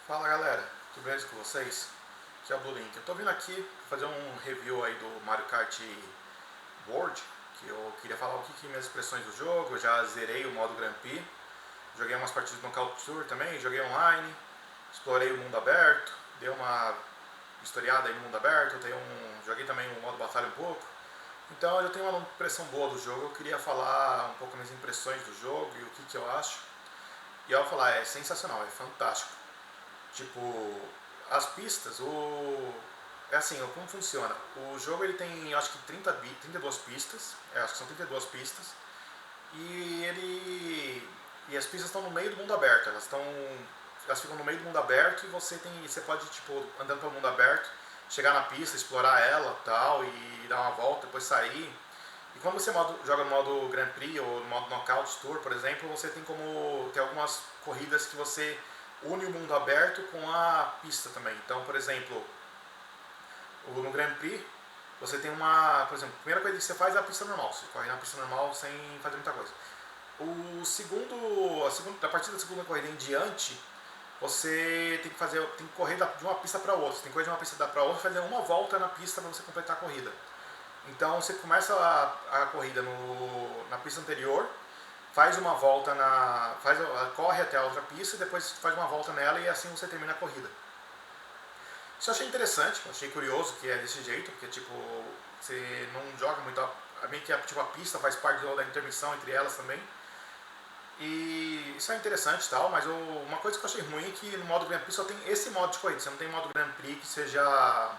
Fala galera, tudo bem com vocês? Aqui é o Blue Link. Eu tô vindo aqui fazer um review aí do Mario Kart World, que eu queria falar o que minhas expressões do jogo. Eu já zerei o modo Grand Prix, joguei umas partidas no Knockout Tour também, joguei online, explorei o mundo aberto, dei uma historiada aí no mundo aberto, joguei também o modo batalha um pouco. Então eu tenho uma impressão boa do jogo, eu queria falar um pouco minhas impressões do jogo e o que eu acho. E eu vou falar, é sensacional, é fantástico. Tipo, as pistas, é assim, como funciona? O jogo ele tem, acho que 32 pistas, acho que são 32 pistas, e as pistas estão no meio do mundo aberto, elas ficam no meio do mundo aberto e você pode, tipo, andando pelo mundo aberto, chegar na pista, explorar ela, tal, e dar uma volta, depois sair. E quando você joga no modo Grand Prix ou no modo Knockout Tour, por exemplo, você tem como ter algumas corridas que você une o mundo aberto com a pista também. Então, por exemplo, no Grand Prix, você tem por exemplo, a primeira coisa que você faz é a pista normal. Você corre na pista normal sem fazer muita coisa. A partir da segunda corrida em diante, você tem que correr de uma pista para outra. Você tem que correr de uma pista para outra e fazer uma volta na pista para você completar a corrida. Então você começa a corrida na pista anterior, faz uma volta corre até a outra pista e depois faz uma volta nela e assim você termina a corrida. Isso eu achei interessante, achei curioso que é desse jeito, porque tipo, você não joga muito, meio que tipo, a pista faz parte da intermissão entre elas também. E isso é interessante e tal, mas uma coisa que eu achei ruim é que no modo Grand Prix só tem esse modo de corrida, você não tem modo Grand Prix que seja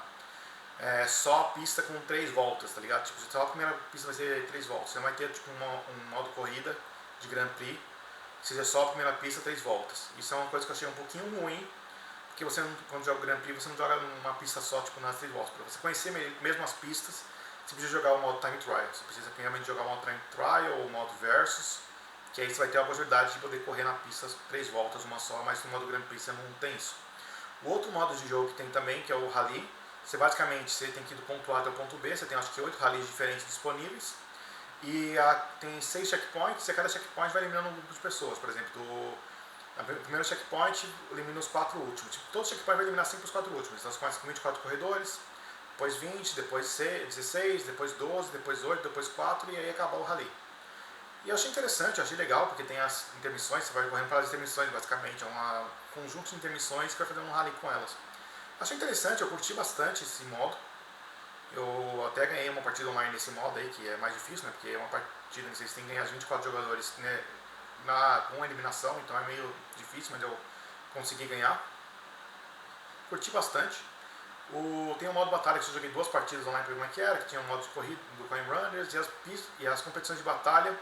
só a pista com 3 voltas, tá ligado? Tipo, só a primeira pista vai ser 3 voltas, você não vai ter tipo um modo corrida de Grand Prix que seja só a primeira pista 3 voltas. Isso é uma coisa que eu achei um pouquinho ruim, porque você não, quando joga o Grand Prix você não joga numa pista só, tipo, nas 3 voltas. Para você conhecer mesmo as pistas, você precisa jogar o modo Time Trial. Você precisa primeiramente jogar o modo Time Trial ou o modo Versus, que aí você vai ter a possibilidade de poder correr na pista 3 voltas, uma só, mas no modo Grand Prix você não tem isso. O outro modo de jogo que tem também, que é o Rally, você tem que ir do ponto A até o ponto B, você tem acho que 8 rallies diferentes disponíveis, e tem 6 checkpoints, e a cada checkpoint vai eliminando um grupo de pessoas. Por exemplo, no primeiro checkpoint elimina os 4 últimos. Tipo, todo checkpoint vai eliminar sempre os 4 últimos. Então você começa com 24 corredores, depois 20, depois 16, depois 12, depois 8, depois 4 e aí acaba o rally. E eu achei interessante, eu achei legal, porque tem as intermissões, você vai correndo pelas intermissões basicamente, é um conjunto de intermissões que vai fazendo um rally com elas. Achei interessante, eu curti bastante esse modo. Eu até ganhei uma partida online nesse modo aí, que é mais difícil, né? Porque é uma partida em que vocês têm que ganhar 24 jogadores, né, com eliminação, então é meio difícil, mas eu consegui ganhar. Curti bastante. Tem o modo batalha, que eu joguei 2 partidas online para ver como é que era, que tinha o modo de corrida do Coin Runners, e as competições de batalha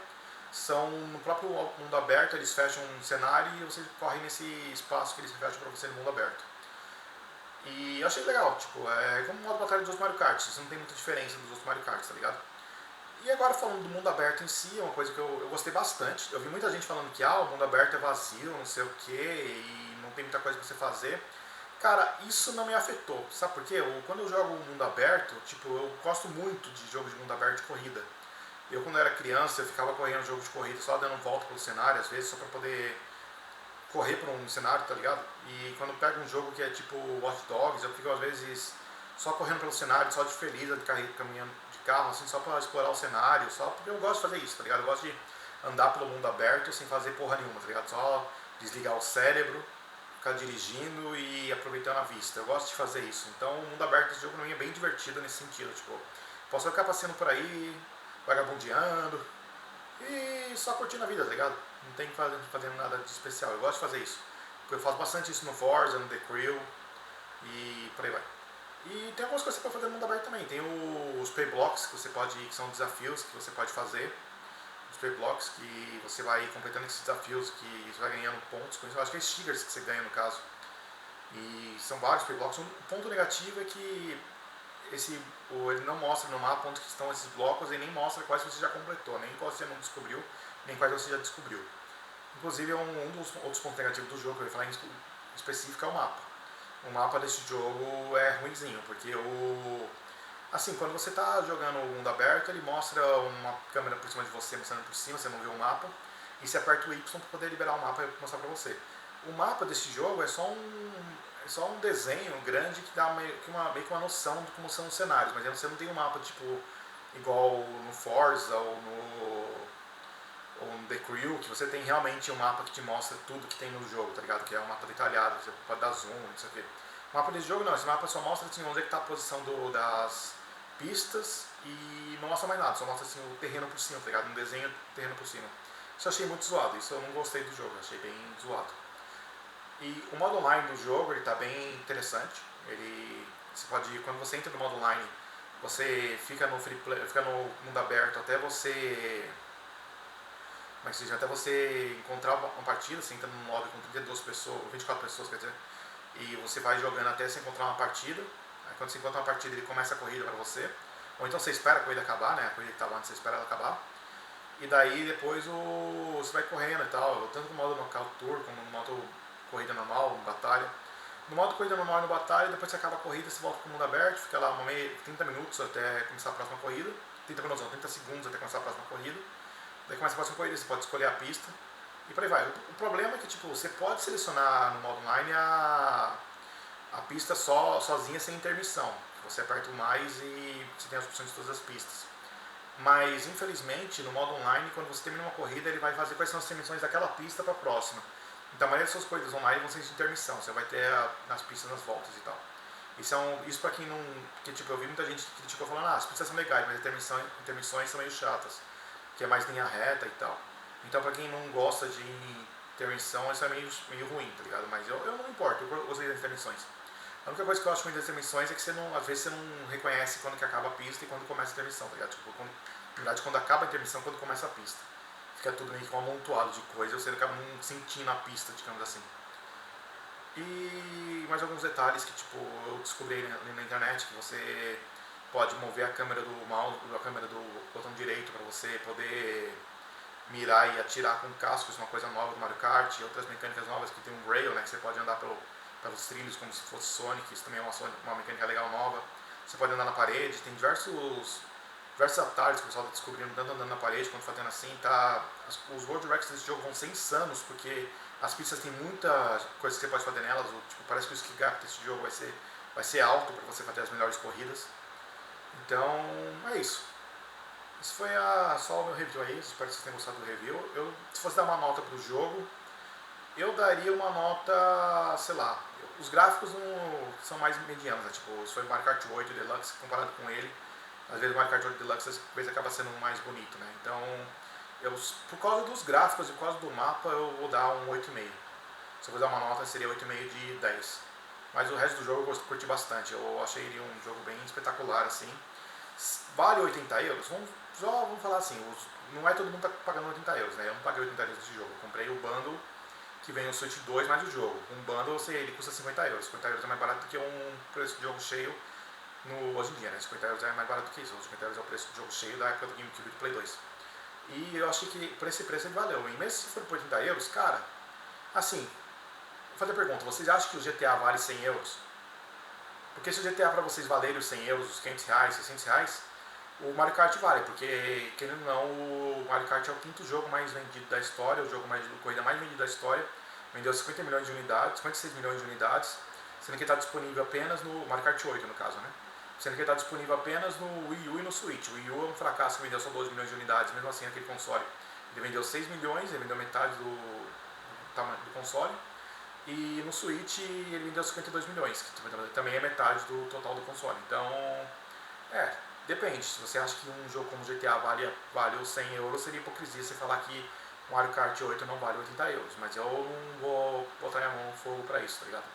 são no próprio mundo aberto, eles fecham um cenário e você corre nesse espaço que eles fecham para você no mundo aberto. E eu achei legal, tipo, é como o modo batalha dos outros Mario Kart, isso não tem muita diferença dos outros Mario Kart, tá ligado? E agora falando do mundo aberto em si, é uma coisa que eu gostei bastante. Eu vi muita gente falando que o mundo aberto é vazio, não sei o que, e não tem muita coisa pra você fazer. Cara, isso não me afetou, sabe por quê? Quando eu jogo mundo aberto, tipo, eu gosto muito de jogos de mundo aberto de corrida. Eu quando era criança, eu ficava correndo jogo de corrida, só dando volta pelo cenário, às vezes, só pra poder correr por um cenário, tá ligado? E quando eu pego um jogo que é tipo Watch Dogs, eu fico às vezes só correndo pelo cenário, só de feliz, caminhando de carro, assim, só pra explorar o cenário, só porque eu gosto de fazer isso, tá ligado? Eu gosto de andar pelo mundo aberto sem fazer porra nenhuma, tá ligado? Só desligar o cérebro, ficar dirigindo e aproveitando a vista. Eu gosto de fazer isso. Então o mundo aberto desse jogo pra mim é bem divertido nesse sentido, tipo, posso ficar passeando por aí, vagabundeando e só curtindo a vida, tá ligado? Não tem que fazer nada de especial. Eu gosto de fazer isso. Porque eu faço bastante isso no Forza, no The Crew e por aí vai. E tem algumas coisas que você pode fazer no mundo aberto também. Tem os Playblocks que são desafios que você pode fazer. Os Playblocks que você vai completando esses desafios, que você vai ganhando pontos com isso. Eu acho que é stickers que você ganha no caso. E são vários Playblocks. Um ponto negativo é que ele não mostra no mapa onde estão esses blocos e nem mostra quais você já completou, nem quais você não descobriu, nem quais você já descobriu. Inclusive, um dos outros pontos negativos do jogo, que eu ia falar em específico, é o mapa. O mapa desse jogo é ruinzinho, porque assim, quando você está jogando o mundo aberto, ele mostra uma câmera por cima de você, mostrando por cima, você não vê o mapa, e você aperta o Y para poder liberar o mapa e mostrar para você. o mapa desse jogo é só um desenho grande que dá meio que uma noção de como são os cenários, mas você não tem um mapa tipo igual no Forza ou no The Crew, que você tem realmente um mapa que te mostra tudo que tem no jogo, tá ligado? Que é um mapa detalhado, você pode dar zoom, não sei o quê. O mapa desse jogo não, esse mapa só mostra assim, onde é que tá a posição das pistas e não mostra mais nada, só mostra assim, o terreno por cima, tá ligado? Um desenho do terreno por cima. Isso eu achei muito zoado, isso eu não gostei do jogo, achei bem zoado. E o modo online do jogo, ele tá bem interessante. Você pode, quando você entra no modo online, você fica no free play, fica no mundo aberto até você, mas seja, até você encontrar uma partida, você entra num lobby com 32 pessoas, 24 pessoas, quer dizer, e você vai jogando até você encontrar uma partida. Aí quando você encontra uma partida, ele começa a corrida para você. Ou então você espera a corrida acabar, né? A corrida que tá lá, você espera ela acabar. E daí depois você vai correndo e tal, tanto no modo Knockout Tour como no modo corrida normal, batalha. No modo corrida normal e no batalha, depois você acaba a corrida, você volta pro mundo aberto, fica lá 30 minutos até começar a próxima corrida. 30 minutos não, 30 segundos até começar a próxima corrida. Daí começa a próxima corrida, você pode escolher a pista e por aí vai. O problema é que tipo, você pode selecionar no modo online a pista sozinha sem intermissão. Você aperta o mais e você tem as opções de todas as pistas. Mas infelizmente no modo online, quando você termina uma corrida, ele vai fazer quais são as intermissões daquela pista para a próxima. Então a maioria das suas corridas online vão ser de intermissão, você vai ter nas pistas nas voltas e tal. Isso pra quem não. Porque tipo, eu vi muita gente que criticou falando, as pistas são legais, mas as intermissões são meio chatas, que é mais linha reta e tal. Então pra quem não gosta de intermissão, isso é meio ruim, tá ligado? Mas eu não importo, eu gostei das intermissões. A única coisa que eu acho ruim das intermissões é que às vezes você não reconhece quando que acaba a pista e quando começa a intermissão, tá ligado? Tipo, na verdade, quando acaba a intermissão, quando começa a pista. Fica tudo meio que um amontoado de coisa, você acaba não sentindo a pista, digamos assim. E mais alguns detalhes que tipo, eu descobri na internet, que você pode mover a câmera do mouse, a câmera do botão direito para você poder mirar e atirar com cascos, uma coisa nova do Mario Kart, e outras mecânicas novas que tem um rail, né, que você pode andar pelos trilhos como se fosse Sonic, isso também é uma mecânica legal nova. Você pode andar na parede, tem diversos atalhos que o pessoal está descobrindo, tanto andando na parede quanto fazendo assim. Os World Records desse jogo vão ser insanos, porque as pistas têm muita coisa que você pode fazer nelas. Tipo, parece que o skill gap desse jogo vai ser alto para você fazer as melhores corridas. Então, é isso. Esse foi só o meu review aí, espero que vocês tenham gostado do review. Se fosse dar uma nota pro jogo, eu daria uma nota, sei lá, os gráficos não são mais medianos, né? Tipo, se foi o Mario Kart 8 Deluxe comparado com ele, às vezes o Mario Kart 8 Deluxe às vezes acaba sendo mais bonito, né? Então, por causa dos gráficos e por causa do mapa, eu vou dar um 8,5. Se eu vou dar uma nota, seria 8,5 de 10. Mas o resto do jogo eu curti bastante, eu achei ele um jogo bem espetacular, assim. Vale 80 euros? Vamos falar assim, não é todo mundo tá pagando 80 euros, né? Eu não paguei 80 euros nesse jogo, eu comprei o bundle que vem o Switch 2 mais o jogo. Um bundle, ele custa 50 euros. 50 euros é mais barato do que um preço de jogo cheio hoje em dia, né? 50 euros é mais barato do que isso. 50 euros é o preço de jogo cheio da época do GameCube e do Play 2. E eu achei que por esse preço ele valeu. E mesmo se for por 80 euros, cara, assim, vou fazer a pergunta, vocês acham que o GTA vale 100 euros? Porque se o GTA para vocês valer os 100 euros, os 500 reais, 600 reais, o Mario Kart vale, porque, querendo ou não, o Mario Kart é o quinto jogo mais vendido da história, o jogo de corrida mais vendido da história, vendeu 50 milhões de unidades, 56 milhões de unidades, sendo que está disponível apenas no Mario Kart 8, no caso, né? Sendo que está disponível apenas no Wii U e no Switch. O Wii U é um fracasso, que vendeu só 12 milhões de unidades, mesmo assim aquele console. Ele vendeu 6 milhões, ele vendeu metade do console, e no Switch ele vendeu 52 milhões, que também é metade do total do console. Então, depende. Se você acha que um jogo como GTA vale os 100 euros, seria hipocrisia você falar que o Mario Kart 8 não vale 80 euros. Mas eu não vou botar minha mão no fogo pra isso, tá ligado?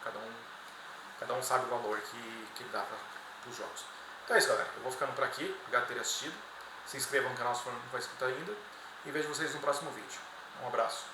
Cada um sabe o valor que dá para os jogos. Então é isso, galera. Eu vou ficando por aqui. Obrigado por terem assistido. Se inscrevam no canal se for não for inscrito ainda. E vejo vocês no próximo vídeo. Um abraço.